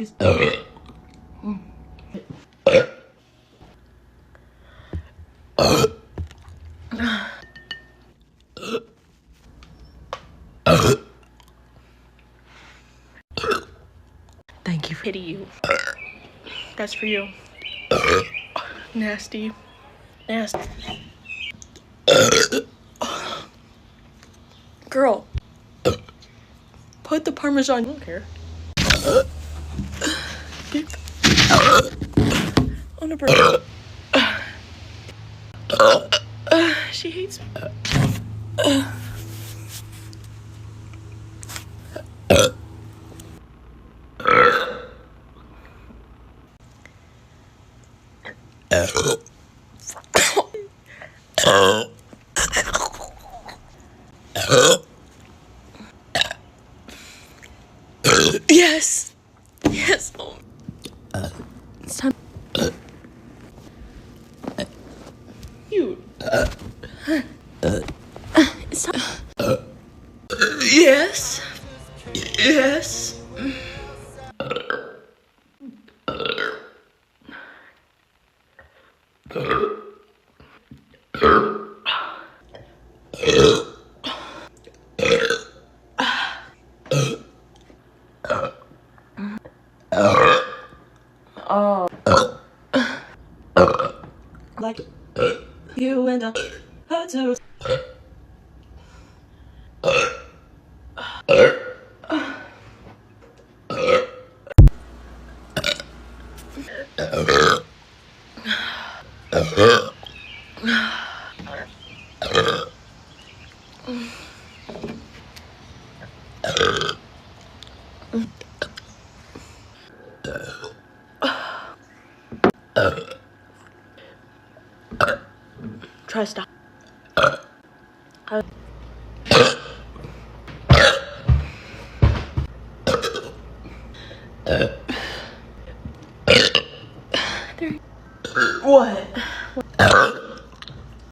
It's Thank you for hitting you. That's for you. Nasty. Nasty. Girl. Put the Parmesan. I don't care. On a burp. She hates me. Yes. Yes. Oh. It's time. Cute. It's time. Yes. Yes. Oh. Like you and I had to. Try stop. What?